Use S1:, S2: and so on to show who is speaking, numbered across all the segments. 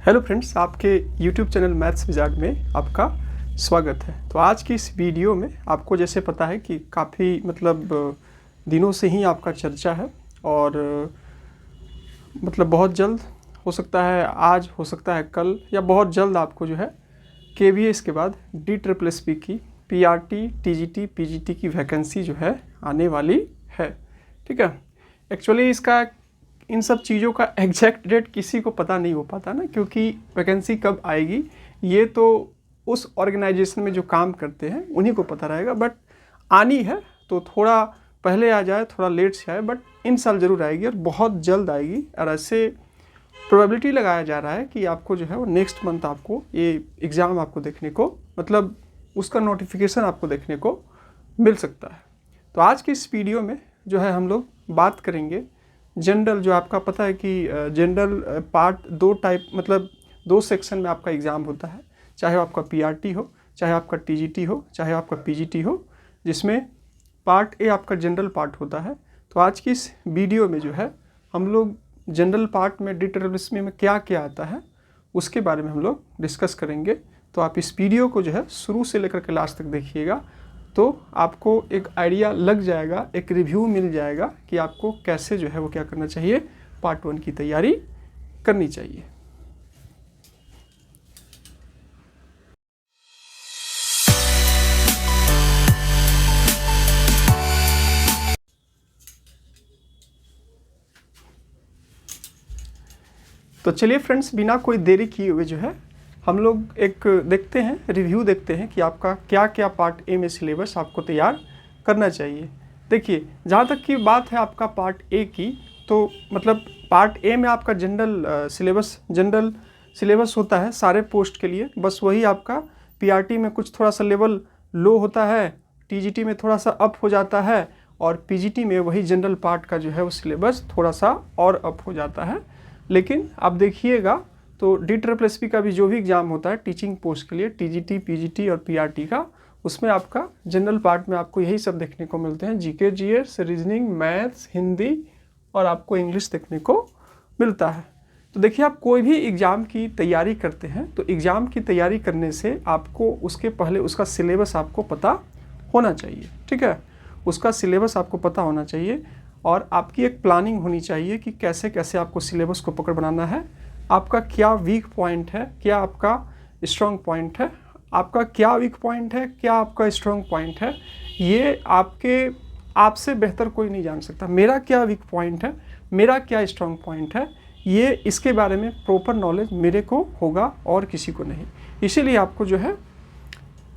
S1: Hello friends, आपके YouTube channel maths wizard में आपका स्वागत है। तो आज की इस वीडियो में आपको जैसे पता है कि काफ़ी दिनों से ही आपका चर्चा है और बहुत जल्द हो सकता है, आज हो सकता है कल या बहुत जल्द आपको जो है KVS के बाद DSSP की PRT, TGT, PGT की वैकेंसी जो है आने वाली है। ठीक है, एक्चुअली इसका इन सब चीज़ों का एग्जैक्ट डेट किसी को पता नहीं हो पाता ना, क्योंकि वैकेंसी कब आएगी ये तो उस ऑर्गेनाइजेशन में जो काम करते हैं उन्हीं को पता रहेगा। बट आनी है तो थोड़ा पहले आ जाए, थोड़ा लेट से आए, बट इन साल ज़रूर आएगी और बहुत जल्द आएगी। और ऐसे प्रोबेबिलिटी लगाया जा रहा है कि आपको जो है वो नेक्स्ट मंथ आपको ये एग्ज़ाम आपको देखने को, उसका नोटिफिकेशन आपको देखने को मिल सकता है। तो आज की इस वीडियो में जो है हम लोग बात करेंगे जनरल, जो आपका पता है कि जनरल पार्ट दो टाइप, दो सेक्शन में आपका एग्ज़ाम होता है, चाहे वो आपका PRT हो, चाहे आपका TGT हो, चाहे आपका PGT हो, जिसमें पार्ट ए आपका जनरल पार्ट होता है। तो आज की इस वीडियो में जो है हम लोग जनरल पार्ट में DSSP में क्या क्या आता है उसके बारे में हम लोग डिस्कस करेंगे। तो आप इस वीडियो को जो है शुरू से लेकर के लास्ट तक देखिएगा, तो आपको एक आइडिया लग जाएगा, एक रिव्यू मिल जाएगा कि आपको कैसे जो है वो क्या करना चाहिए, पार्ट 1 की तैयारी करनी चाहिए। तो चलिए फ्रेंड्स, बिना कोई देरी किए हुए जो है हम लोग एक देखते हैं, रिव्यू देखते हैं कि आपका क्या क्या पार्ट ए में सिलेबस आपको तैयार करना चाहिए। देखिए, जहाँ तक की बात है आपका पार्ट ए की, तो पार्ट ए में आपका जनरल सिलेबस होता है सारे पोस्ट के लिए। बस वही आपका PRT में कुछ थोड़ा सा लेवल लो होता है, TGT में थोड़ा सा अप हो जाता है, और PGT में वही जनरल पार्ट का जो है वो सिलेबस थोड़ा सा और अप हो जाता है। लेकिन आप देखिएगा तो DSSP का भी जो भी एग्ज़ाम होता है टीचिंग पोस्ट के लिए, TGT, PGT और PRT का, उसमें आपका जनरल पार्ट में आपको यही सब देखने को मिलते हैं। GK, GS, reasoning, maths, Hindi और आपको इंग्लिश देखने को मिलता है। तो देखिए, आप कोई भी एग्ज़ाम की तैयारी करते हैं तो एग्ज़ाम की तैयारी करने से आपको उसके पहले उसका सिलेबस आपको पता होना चाहिए। ठीक है, उसका सिलेबस आपको पता होना चाहिए और आपकी एक प्लानिंग होनी चाहिए कि कैसे कैसे आपको सिलेबस को पकड़ बनाना है, आपका क्या वीक पॉइंट है, क्या आपका स्ट्रॉन्ग पॉइंट है, आपका क्या वीक पॉइंट है, क्या आपका स्ट्रॉन्ग पॉइंट है। ये आपसे बेहतर कोई नहीं जान सकता। मेरा क्या वीक पॉइंट है, मेरा क्या स्ट्रॉन्ग पॉइंट है, ये इसके बारे में प्रॉपर नॉलेज मेरे को होगा और किसी को नहीं। इसीलिए आपको जो है,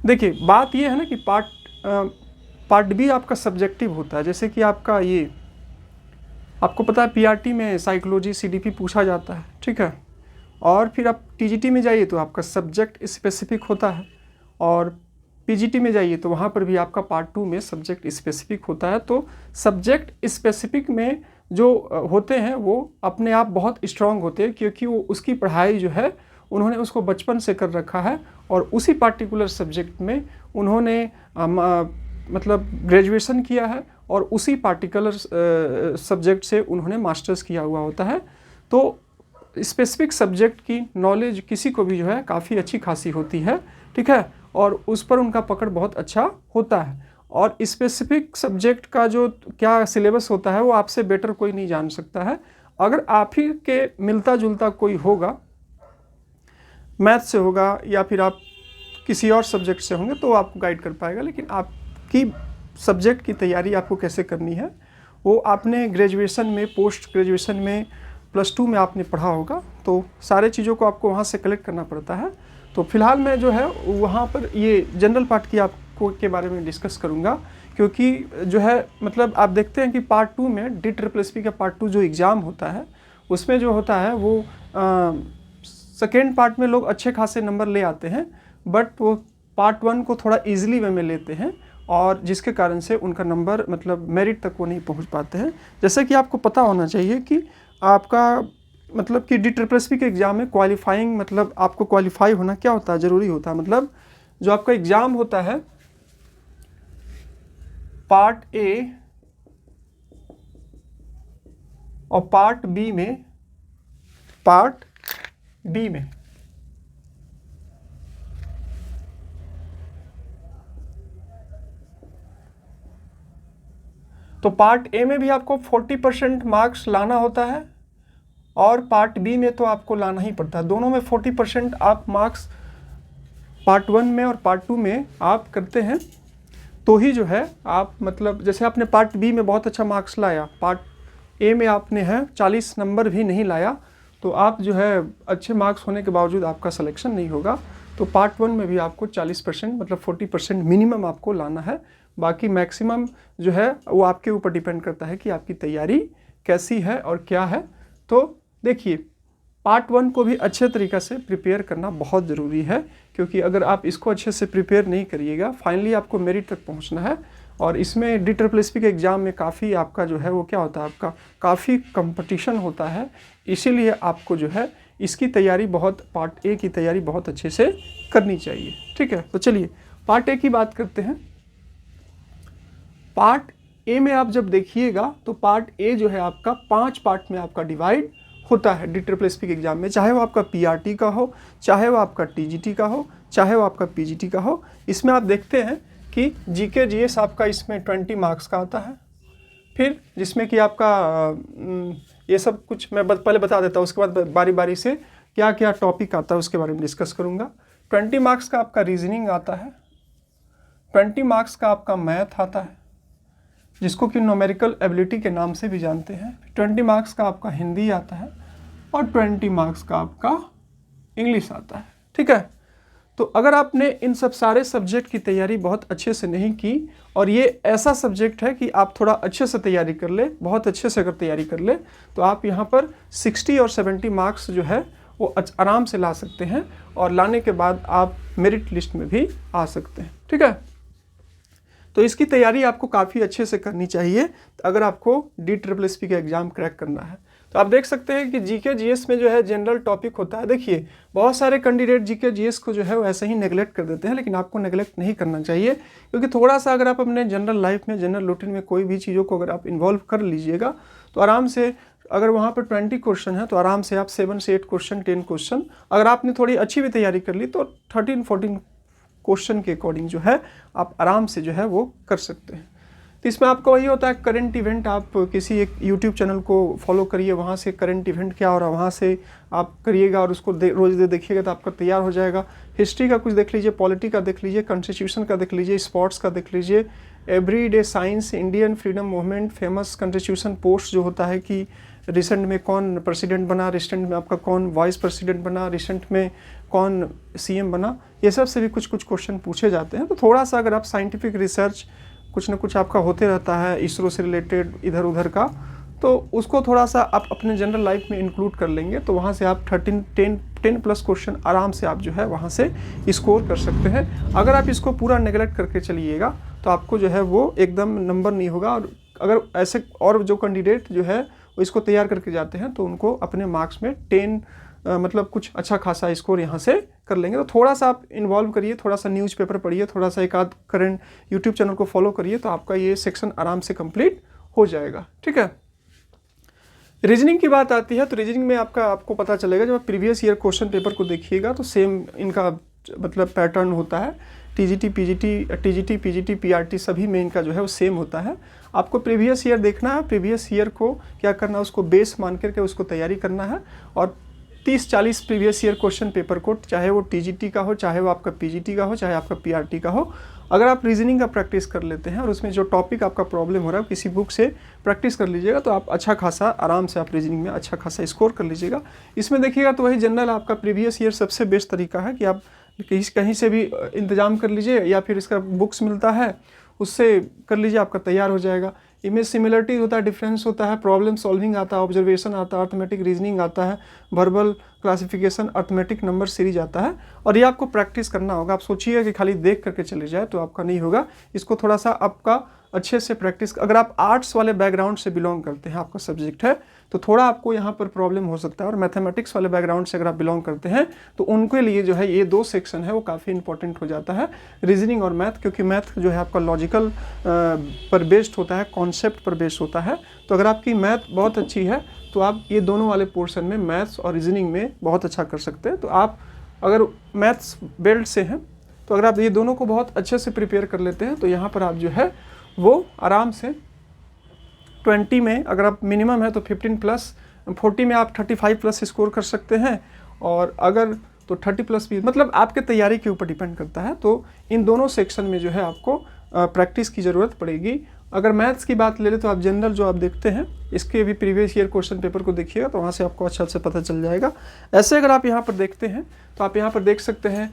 S1: देखिए बात ये है ना कि पार्ट बी आपका सब्जेक्टिव होता है। जैसे कि आपका ये आपको पता है PRT में साइकोलॉजी CDP पूछा जाता है। ठीक है, और फिर आप TGT में जाइए तो आपका सब्जेक्ट स्पेसिफिक होता है, और PGT में जाइए तो वहाँ पर भी आपका पार्ट 2 में सब्जेक्ट स्पेसिफिक होता है। तो सब्जेक्ट स्पेसिफिक में जो होते हैं वो अपने आप बहुत स्ट्रांग होते हैं, क्योंकि वो उसकी पढ़ाई जो है उन्होंने उसको बचपन से कर रखा है और उसी पार्टिकुलर सब्जेक्ट में उन्होंने ग्रेजुएशन किया है और उसी पार्टिकुलर सब्जेक्ट से उन्होंने मास्टर्स किया हुआ होता है। तो स्पेसिफिक सब्जेक्ट की नॉलेज किसी को भी जो है काफ़ी अच्छी खासी होती है। ठीक है, और उस पर उनका पकड़ बहुत अच्छा होता है। और स्पेसिफिक सब्जेक्ट का जो क्या सिलेबस होता है वो आपसे बेटर कोई नहीं जान सकता है। अगर आप ही के मिलता जुलता कोई होगा, मैथ से होगा या फिर आप किसी और सब्जेक्ट से होंगे तो आपको गाइड कर पाएगा। लेकिन आपकी सब्जेक्ट की तैयारी आपको कैसे करनी है वो आपने ग्रेजुएशन में, पोस्ट ग्रेजुएशन में, +2 में आपने पढ़ा होगा, तो सारे चीज़ों को आपको वहाँ से कलेक्ट करना पड़ता है। तो फिलहाल मैं जो है वहाँ पर ये जनरल पार्ट की आपको के बारे में डिस्कस करूँगा, क्योंकि जो है आप देखते हैं कि पार्ट 2 में DSSP का पार्ट 2 जो एग्ज़ाम होता है उसमें जो होता है वो सेकेंड पार्ट में लोग अच्छे खासे नंबर ले आते हैं, बट वो पार्ट 1 को थोड़ा ईजिली वे में लेते हैं और जिसके कारण से उनका नंबर मेरिट तक वो नहीं पहुंच पाते हैं। जैसे कि आपको पता होना चाहिए कि आपका कि DSSP के एग्ज़ाम में क्वालिफाइंग आपको क्वालिफाई होना क्या होता है, ज़रूरी होता है। जो आपका एग्ज़ाम होता है पार्ट ए और पार्ट बी में, पार्ट बी में। तो पार्ट ए में भी आपको 40% मार्क्स लाना होता है और पार्ट बी में तो आपको लाना ही पड़ता है। दोनों में 40% आप मार्क्स पार्ट 1 में और पार्ट 2 में आप करते हैं तो ही जो है आप मतलब जैसे आपने पार्ट बी में बहुत अच्छा मार्क्स लाया, पार्ट ए में आपने है 40 नंबर भी नहीं लाया, तो आप जो है अच्छे मार्क्स होने के बावजूद आपका सिलेक्शन नहीं होगा। तो पार्ट 1 में भी आपको 40% मतलब 40% मिनिमम आपको लाना है। बाकी मैक्सिमम जो है वो आपके ऊपर डिपेंड करता है कि आपकी तैयारी कैसी है और क्या है। तो देखिए, पार्ट 1 को भी अच्छे तरीक़े से प्रिपेयर करना बहुत ज़रूरी है, क्योंकि अगर आप इसको अच्छे से प्रिपेयर नहीं करिएगा, फाइनली आपको मेरिट तक पहुंचना है। और इसमें DSSP के एग्ज़ाम में काफ़ी आपका जो है वो क्या होता है, आपका काफ़ी कंपटीशन होता है। इसीलिए आपको जो है इसकी तैयारी पार्ट ए की तैयारी बहुत अच्छे से करनी चाहिए। ठीक है, तो चलिए पार्ट ए की बात करते हैं। पार्ट ए में आप जब देखिएगा तो पार्ट ए जो है आपका 5 पार्ट में आपका डिवाइड होता है DSSP के एग्ज़ाम में, चाहे वो आपका PRT का हो, चाहे वो आपका TGT का हो, चाहे वो आपका PGT का हो। इसमें आप देखते हैं कि GK GS आपका इसमें 20 मार्क्स का आता है। फिर जिसमें कि आपका ये सब कुछ मैं पहले बता देता हूँ, उसके बाद बारी बारी से क्या क्या टॉपिक आता है उसके बारे में डिस्कस करूँगा। 20 मार्क्स का आपका रीजनिंग आता है, 20 मार्क्स का आपका मैथ आता है जिसको कि न्यूमेरिकल एबिलिटी के नाम से भी जानते हैं, 20 मार्क्स का आपका हिंदी आता है और 20 मार्क्स का आपका इंग्लिश आता है। ठीक है, तो अगर आपने इन सब सारे सब्जेक्ट की तैयारी बहुत अच्छे से नहीं की, और ये ऐसा सब्जेक्ट है कि आप थोड़ा अच्छे से तैयारी कर ले, बहुत अच्छे से अगर तैयारी कर ले तो आप यहाँ पर 60 और 70 मार्क्स जो है वो आराम से ला सकते हैं, और लाने के बाद आप मेरिट लिस्ट में भी आ सकते हैं। ठीक है, तो इसकी तैयारी आपको काफ़ी अच्छे से करनी चाहिए अगर आपको DSSP का एग्ज़ाम क्रैक करना है। तो आप देख सकते हैं कि GK GS में जो है जनरल टॉपिक होता है। देखिए, बहुत सारे कैंडिडेट GK GS को जो है वो ऐसे ही नेगलेक्ट कर देते हैं, लेकिन आपको नेगलेक्ट नहीं करना चाहिए, क्योंकि थोड़ा सा अगर आप अपने जनरल लाइफ में, जनरल रूटीन में कोई भी चीज़ों को अगर आप इन्वॉल्व कर लीजिएगा तो आराम से, अगर वहाँ पर 20 क्वेश्चन है तो आराम से आप 7 से 8 क्वेश्चन, 10 क्वेश्चन, अगर आपने थोड़ी अच्छी भी तैयारी कर ली तो 13-14 क्वेश्चन के अकॉर्डिंग जो है आप आराम से जो है वो कर सकते हैं। तो इसमें आपका वही होता है, करंट इवेंट आप किसी एक यूट्यूब चैनल को फॉलो करिए, वहाँ से करंट इवेंट क्या हो रहा है वहाँ से आप करिएगा और उसको रोज़ देखिएगा तो आपका तैयार हो जाएगा। हिस्ट्री का कुछ देख लीजिए, पॉलिटी का देख लीजिए, कॉन्स्टिट्यूशन का देख लीजिए, स्पोर्ट्स का देख लीजिए, everyday science, Indian freedom movement, famous constitution post जो होता है कि रिसेंट में कौन प्रेसिडेंट बना, रिसेंट में आपका कौन वाइस प्रेसिडेंट बना, रिसेंट में कौन CM बना, ये सब से भी कुछ कुछ क्वेश्चन पूछे जाते हैं। तो थोड़ा सा अगर आप साइंटिफिक रिसर्च कुछ ना कुछ आपका होते रहता है इसरो से रिलेटेड इधर उधर का, तो उसको थोड़ा सा आप अपने जनरल लाइफ में इंक्लूड कर लेंगे तो वहाँ से आप 10 प्लस क्वेश्चन आराम से आप जो है वहाँ से स्कोर कर सकते हैं। अगर आप इसको पूरा नेगलेक्ट करके चलिएगा तो आपको जो है वो एकदम नंबर नहीं होगा। और अगर ऐसे और जो कैंडिडेट जो है वो इसको तैयार करके जाते हैं तो उनको अपने मार्क्स में 10 मतलब कुछ अच्छा खासा स्कोर यहाँ से कर लेंगे। तो थोड़ा सा आप इन्वॉल्व करिए, थोड़ा सा न्यूज़पेपर पढ़िए, थोड़ा सा एक आध करंट यूट्यूब चैनल को फॉलो करिए तो आपका ये सेक्शन आराम से कंप्लीट हो जाएगा। ठीक है, रीजनिंग की बात आती है तो रीजनिंग में आपको पता चलेगा, जब आप प्रीवियस ईयर क्वेश्चन पेपर को देखिएगा तो सेम इनका मतलब पैटर्न होता है। TGT PGT PRT सभी में इनका जो है वो सेम होता है। आपको प्रीवियस ईयर देखना है, प्रीवियस ईयर को क्या करना है, उसको बेस मान करके उसको तैयारी करना है। और 30-40 प्रीवियस ईयर क्वेश्चन पेपर को, चाहे वो TGT का हो, चाहे वो आपका PGT का हो, चाहे आपका PRT का हो, अगर आप रीजनिंग का प्रैक्टिस कर लेते हैं और उसमें जो टॉपिक आपका प्रॉब्लम हो रहा है किसी बुक से प्रैक्टिस कर लीजिएगा तो आप अच्छा खासा आराम से आप रीजनिंग में अच्छा खासा स्कोर कर लीजिएगा। इसमें देखिएगा तो वही जनरल आपका प्रीवियस ईयर सबसे बेस्ट तरीका है कि आप कहीं से भी इंतजाम कर लीजिए, या फिर इसका बुक्स मिलता है उससे कर लीजिए, आपका तैयार हो जाएगा। इमेज सिमिलरिटी होता है, डिफरेंस होता है, प्रॉब्लम सॉल्विंग आता है, ऑब्जर्वेशन आता है, अर्थमेटिक रीजनिंग आता है, verbal classification, arithmetic number series आता है। और ये आपको प्रैक्टिस करना होगा। आप सोचिएगा कि खाली देख करके चले जाए तो आपका नहीं होगा, इसको थोड़ा सा आपका अच्छे से प्रैक्टिस। अगर आप आर्ट्स वाले बैकग्राउंड से बिलोंग करते हैं, आपका सब्जेक्ट है तो थोड़ा आपको यहाँ पर प्रॉब्लम हो सकता है। और मैथमेटिक्स वाले बैकग्राउंड से अगर आप बिलोंग करते हैं तो उनके लिए जो है ये 2 सेक्शन है वो काफ़ी इंपॉर्टेंट हो जाता है, रीजनिंग और मैथ, क्योंकि मैथ जो है आपका लॉजिकल पर बेस्ड होता है, कॉन्सेप्ट पर बेस्ड होता है। तो अगर आपकी मैथ बहुत अच्छी है तो आप ये दोनों वाले पोर्शन में मैथ्स और रीजनिंग में बहुत अच्छा कर सकते हैं। तो आप अगर मैथ्स बेल्ट से हैं तो अगर आप ये दोनों को बहुत अच्छे से प्रिपेयर कर लेते हैं तो यहाँ पर आप जो है वो आराम से 20 में, अगर आप मिनिमम है तो 15 प्लस, 40 में आप 35 प्लस स्कोर कर सकते हैं, और अगर तो 30 प्लस भी, मतलब आपके तैयारी के ऊपर डिपेंड करता है। तो इन दोनों सेक्शन में जो है आपको प्रैक्टिस की ज़रूरत पड़ेगी। अगर मैथ्स की बात ले लें तो आप जनरल जो आप देखते हैं इसके भी प्रीवियस ईयर क्वेश्चन पेपर को देखिएगा तो वहाँ से आपको अच्छा से पता चल जाएगा। ऐसे अगर आप यहाँ पर देखते हैं तो आप यहाँ पर देख सकते हैं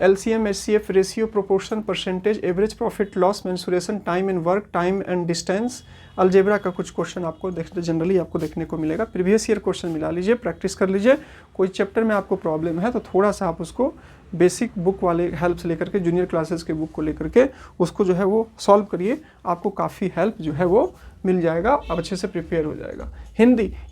S1: LCM, HCF, ratio, proportion, percentage, average profit loss, mensuration, time and work, time and distance, algebra का कुछ क्वेश्चन आपको जनरली आपको देखने को मिलेगा। प्रीवियस ईयर क्वेश्चन मिला लीजिए, प्रैक्टिस कर लीजिए। कोई चैप्टर में आपको प्रॉब्लम है तो थोड़ा सा आप उसको बेसिक बुक वाले हेल्प से लेकर के, जूनियर क्लासेस के बुक को लेकर के उसको जो है वो सॉल्व करिए, आपको काफ़ी हेल्प जो है वो मिल जाएगा, अब अच्छे से प्रिपेयर हो जाएगा।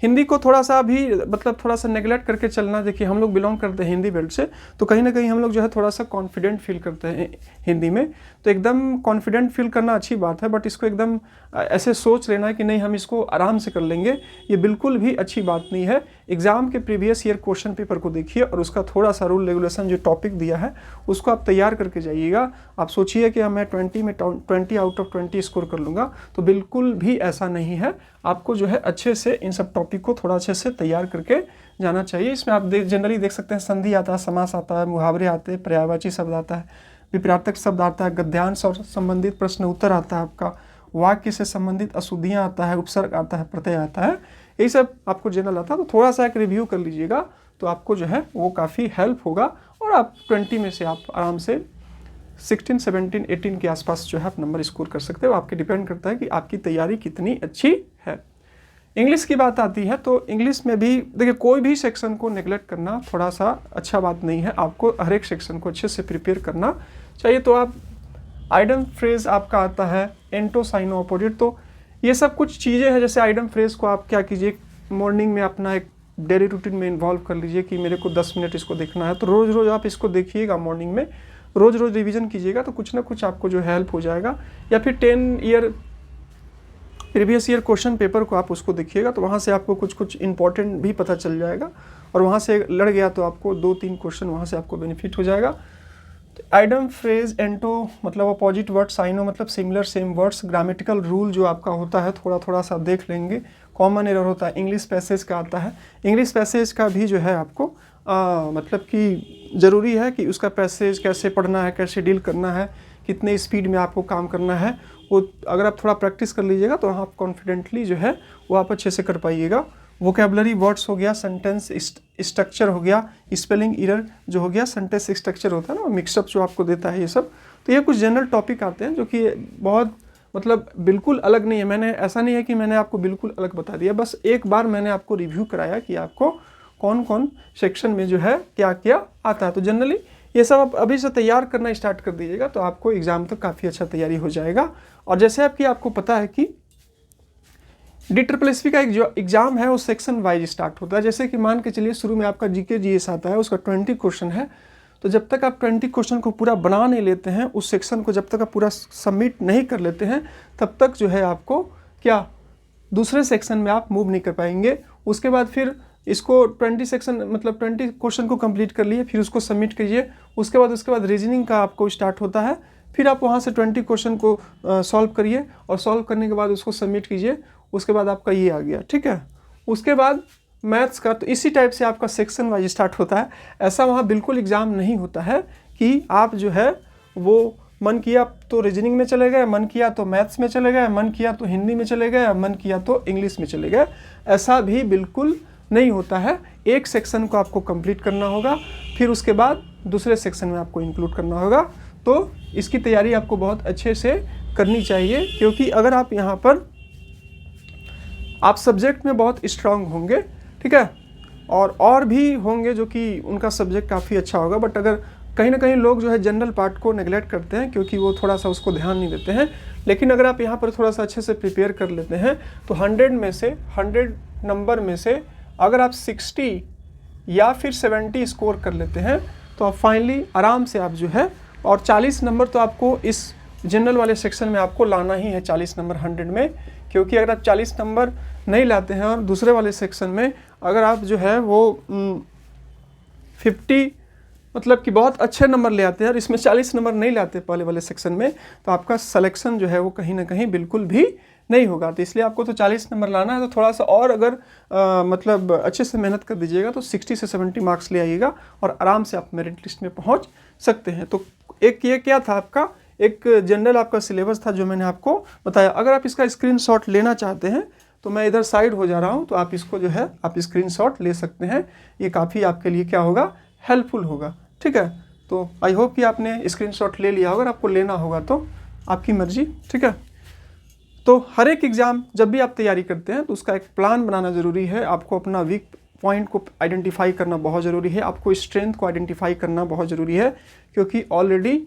S1: हिंदी को थोड़ा सा भी मतलब थोड़ा सा नेगलेक्ट करके चलना। देखिए हम लोग बिलोंग करते हैं हिंदी बेल्ट से, तो कहीं ना कहीं हम लोग जो है थोड़ा सा कॉन्फिडेंट फील करते हैं हिंदी में। तो एकदम कॉन्फिडेंट फील करना अच्छी बात है, बट इसको एकदम ऐसे सोच लेना कि नहीं हम इसको आराम से कर लेंगे, ये बिल्कुल भी अच्छी बात नहीं है। एग्जाम के प्रीवियस ईयर क्वेश्चन पेपर को देखिए और उसका थोड़ा सा रूल रेगुलेशन जो टॉपिक दिया है उसको आप तैयार करके जाइएगा। आप सोचिए कि मैं 20 में 20 आउट ऑफ 20 स्कोर कर लूँगा, तो बिल्कुल भी ऐसा नहीं है। आपको जो है अच्छे से इन सब टॉपिक को थोड़ा अच्छे से तैयार करके जाना चाहिए। इसमें आप जनरली देख सकते हैं संधि आता है, समास आता है, मुहावरे आते हैं, पर्यायवाची शब्द आता है, विपरीतक शब्द आता है, गद्यांश और संबंधित प्रश्न उत्तर आता है, आपका वाक्य से संबंधित अशुद्धियाँ आता है, उपसर्ग आता है, प्रत्यय आता है, यही सब आपको जनरल आता है। तो थोड़ा सा एक रिव्यू कर लीजिएगा तो आपको जो है वो काफ़ी हेल्प होगा और आप 20 में से आप आराम से 16, 17, 18 के आसपास जो है आप नंबर स्कोर कर सकते हो। आपके डिपेंड करता है कि आपकी तैयारी कितनी अच्छी है। इंग्लिश की बात आती है तो इंग्लिश में भी देखिए कोई भी सेक्शन को नेगलेक्ट करना थोड़ा सा अच्छा बात नहीं है, आपको हर एक सेक्शन को अच्छे से प्रिपेयर करना चाहिए। तो आप आइडम फ्रेज आपका आता है, एंटो, साइनो, अपोजिट, तो ये सब कुछ चीज़ें हैं। जैसे आइडम फ्रेज को आप क्या कीजिए, मॉर्निंग में अपना एक डेली रूटीन में इन्वॉल्व कर लीजिए कि मेरे को 10 मिनट इसको देखना है, तो रोज़ रोज़ आप इसको देखिएगा, मॉर्निंग में रोज़ रोज़ रिवीजन कीजिएगा तो कुछ ना कुछ आपको जो हेल्प हो जाएगा। या फिर 10 year previous year question paper को आप उसको देखिएगा तो वहाँ से आपको कुछ कुछ इंपॉर्टेंट भी पता चल जाएगा और वहाँ से लड़ गया तो आपको 2-3 क्वेश्चन वहाँ से आपको बेनिफिट हो जाएगा। तो आइडम फ्रेज, एंटो मतलब अपोजिट वर्ड, साइनो मतलब similar same words, grammatical rule जो आपका होता है थोड़ा थोड़ा सा आप देख लेंगे। कॉमन एरर होता है, इंग्लिश पैसेज का आता है, इंग्लिश पैसेज का भी जो है आपको मतलब कि ज़रूरी है कि उसका पैसेज कैसे पढ़ना है, कैसे डील करना है, कितने स्पीड में आपको काम करना है, वो अगर आप थोड़ा प्रैक्टिस कर लीजिएगा तो आप कॉन्फिडेंटली जो है वो आप अच्छे से कर पाइएगा। वोकेबलरी वर्ड्स हो गया, सेंटेंस स्ट्रक्चर हो गया, स्पेलिंग एरर जो हो गया, सेंटेंस स्ट्रक्चर होता है ना, मिक्सअप जो आपको देता है ये सब, तो ये कुछ जनरल टॉपिक आते हैं जो कि बहुत मतलब बिल्कुल अलग नहीं है। मैंने ऐसा नहीं है कि मैंने आपको बिल्कुल अलग बता दिया, बस एक बार मैंने आपको रिव्यू कराया कि आपको कौन कौन सेक्शन में जो है क्या क्या आता है। तो जनरली ये सब आप अभी से तैयार करना स्टार्ट कर दीजिएगा तो आपको एग्ज़ाम तक काफ़ी अच्छा तैयारी हो जाएगा। और जैसे आपको पता है कि DSSP का एक जो एग्ज़ाम है वो सेक्शन वाइज स्टार्ट होता है। जैसे कि मान के चलिए शुरू में आपका GK GS आता है, उसका 20 क्वेश्चन है, तो जब तक आप 20 क्वेश्चन को पूरा बना नहीं लेते हैं, उस सेक्शन को जब तक आप पूरा सबमिट नहीं कर लेते हैं, तब तक जो है आपको क्या दूसरे सेक्शन में आप मूव नहीं कर पाएंगे। उसके बाद फिर इसको 20 सेक्शन मतलब 20 क्वेश्चन को कंप्लीट कर लिए, फिर उसको सबमिट कीजिए। उसके बाद रीजनिंग का आपको स्टार्ट होता है, फिर आप वहाँ से 20 क्वेश्चन को सॉल्व करिए और सॉल्व करने के बाद उसको सबमिट कीजिए। उसके बाद आपका ये आ गया, ठीक है। उसके बाद मैथ्स का, तो इसी टाइप से आपका सेक्शन वाइज स्टार्ट होता है। ऐसा वहाँ बिल्कुल एग्ज़ाम नहीं होता है कि आप जो है वो मन किया तो रीजनिंग में चले गए, मन किया तो मैथ्स में चले गए, मन किया तो हिंदी में चले गए, मन किया तो इंग्लिश में चले गए, ऐसा भी बिल्कुल नहीं होता है। एक सेक्शन को आपको कंप्लीट करना होगा, फिर उसके बाद दूसरे सेक्शन में आपको इंक्लूड करना होगा। तो इसकी तैयारी आपको बहुत अच्छे से करनी चाहिए, क्योंकि अगर आप यहाँ पर आप सब्जेक्ट में बहुत स्ट्रांग होंगे, ठीक है, और भी होंगे जो कि उनका सब्जेक्ट काफ़ी अच्छा होगा, बट अगर कहीं ना कहीं लोग जो है जनरल पार्ट को नेगलेक्ट करते हैं क्योंकि वो थोड़ा सा उसको ध्यान नहीं देते हैं। लेकिन अगर आप यहाँ पर थोड़ा सा अच्छे से प्रिपेयर कर लेते हैं तो 100 में से 100 नंबर में से अगर आप 60 या फिर 70 स्कोर कर लेते हैं तो आप फाइनली आराम से आप जो है, और 40 नंबर तो आपको इस जनरल वाले सेक्शन में आपको लाना ही है, 40 नंबर 100 में, क्योंकि अगर आप 40 नंबर नहीं लाते हैं और दूसरे वाले सेक्शन में अगर आप जो है वो 50 मतलब कि बहुत अच्छे नंबर ले आते हैं और इसमें 40 नंबर नहीं लाते पहले वाले सेक्शन में, तो आपका सिलेक्शन जो है वो कहीं ना कहीं बिल्कुल भी नहीं होगा। तो इसलिए आपको तो 40 नंबर लाना है, तो थोड़ा सा और अगर मतलब अच्छे से मेहनत कर दीजिएगा तो 60 से 70 मार्क्स ले आइएगा और आराम से आप मेरिट लिस्ट में पहुंच सकते हैं। तो एक ये क्या था आपका, एक जनरल आपका सिलेबस था जो मैंने आपको बताया। अगर आप इसका स्क्रीनशॉट लेना चाहते हैं तो मैं इधर साइड हो जा रहा हूँ, तो आप इसको जो है आप स्क्रीनशॉट ले सकते हैं। ये काफ़ी आपके लिए क्या होगा, हेल्पफुल होगा। ठीक है, तो आई होप कि आपने स्क्रीनशॉट ले लिया होगा। अगर आपको लेना होगा तो आपकी मर्जी। ठीक है, तो हर एक एग्ज़ाम जब भी आप तैयारी करते हैं तो उसका एक प्लान बनाना ज़रूरी है। आपको अपना वीक पॉइंट को आइडेंटिफाई करना बहुत ज़रूरी है, आपको स्ट्रेंथ को आइडेंटिफाई करना बहुत ज़रूरी है, क्योंकि ऑलरेडी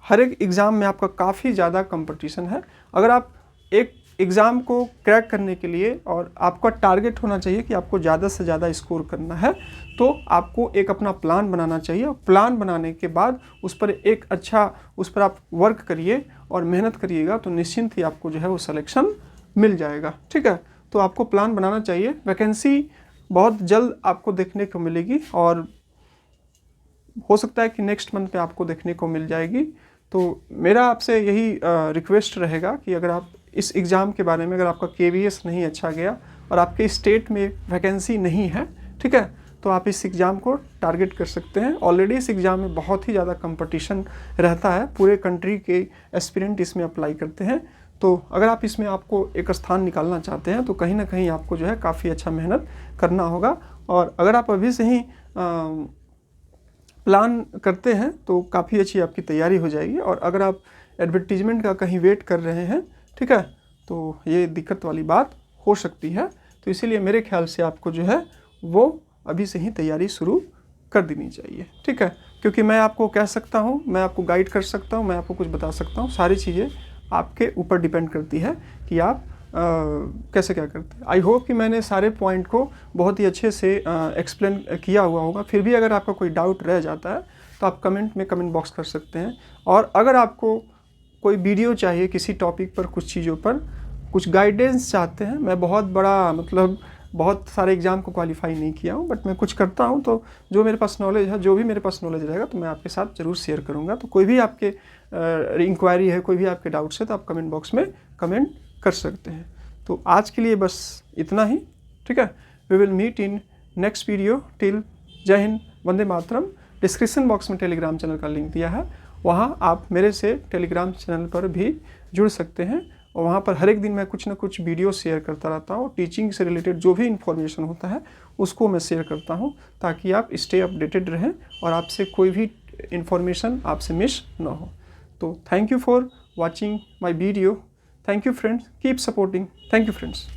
S1: हर एक एग्ज़ाम में आपका काफ़ी ज़्यादा कंपटीशन है। अगर आप एक एग्ज़ाम को क्रैक करने के लिए, और आपका टारगेट होना चाहिए कि आपको ज़्यादा से ज़्यादा स्कोर करना है, तो आपको एक अपना प्लान बनाना चाहिए। और प्लान बनाने के बाद उस पर एक अच्छा, उस पर आप वर्क करिए और मेहनत करिएगा, तो निश्चिंत ही आपको जो है वो सिलेक्शन मिल जाएगा। ठीक है, तो आपको प्लान बनाना चाहिए। वैकेंसी बहुत जल्द आपको देखने को मिलेगी और हो सकता है कि नेक्स्ट मंथ पे आपको देखने को मिल जाएगी। तो मेरा आपसे यही रिक्वेस्ट रहेगा कि अगर आप इस एग्ज़ाम के बारे में, अगर आपका KVS नहीं अच्छा गया और आपके स्टेट में वैकेंसी नहीं है, ठीक है, तो आप इस एग्ज़ाम को टारगेट कर सकते हैं। ऑलरेडी इस एग्ज़ाम में बहुत ही ज़्यादा कंपटीशन रहता है, पूरे कंट्री के एस्पिरेंट इसमें अप्लाई करते हैं। तो अगर आप इसमें आपको एक स्थान निकालना चाहते हैं तो कहीं ना कहीं आपको जो है काफ़ी अच्छा मेहनत करना होगा। और अगर आप अभी से ही प्लान करते हैं तो काफ़ी अच्छी आपकी तैयारी हो जाएगी। और अगर आप एडवर्टीजमेंट का कहीं वेट कर रहे हैं, ठीक है, तो ये दिक्कत वाली बात हो सकती है। तो इसीलिए मेरे ख्याल से आपको जो है वो अभी से ही तैयारी शुरू कर देनी चाहिए। ठीक है, क्योंकि मैं आपको कह सकता हूँ, मैं आपको गाइड कर सकता हूँ, मैं आपको कुछ बता सकता हूँ, सारी चीज़ें आपके ऊपर डिपेंड करती है कि आप कैसे क्या करते हैं। आई होप कि मैंने सारे पॉइंट को बहुत ही अच्छे से एक्सप्लेन किया हुआ होगा। फिर भी अगर आपका कोई डाउट रह जाता है तो आप कमेंट में कमेंट बॉक्स कर सकते हैं। और अगर आपको कोई वीडियो चाहिए किसी टॉपिक पर, कुछ चीज़ों पर कुछ गाइडेंस चाहते हैं, मैं बहुत बड़ा मतलब बहुत सारे एग्ज़ाम को क्वालिफाई नहीं किया हूँ, बट मैं कुछ करता हूँ, तो जो मेरे पास नॉलेज है, जो भी मेरे पास नॉलेज रहेगा तो मैं आपके साथ ज़रूर शेयर करूँगा। तो कोई भी आपके इंक्वायरी है, कोई भी आपके डाउट्स है, तो आप कमेंट बॉक्स में कमेंट कर सकते हैं। तो आज के लिए बस इतना ही। ठीक है, we will meet in next video. Till, जय हिंद, वंदे मातरम। डिस्क्रिप्शन बॉक्स में टेलीग्राम चैनल का लिंक दिया है, वहाँ आप मेरे से टेलीग्राम चैनल पर भी जुड़ सकते हैं। और वहाँ पर हर एक दिन मैं कुछ ना कुछ वीडियो शेयर करता रहता हूँ। टीचिंग से रिलेटेड जो भी इन्फॉर्मेशन होता है उसको मैं शेयर करता हूँ, ताकि आप स्टे अपडेटेड रहें और आपसे कोई भी इन्फॉर्मेशन आपसे मिस ना हो। तो thank you for watching my video. Thank you friends, keep supporting. Thank you friends.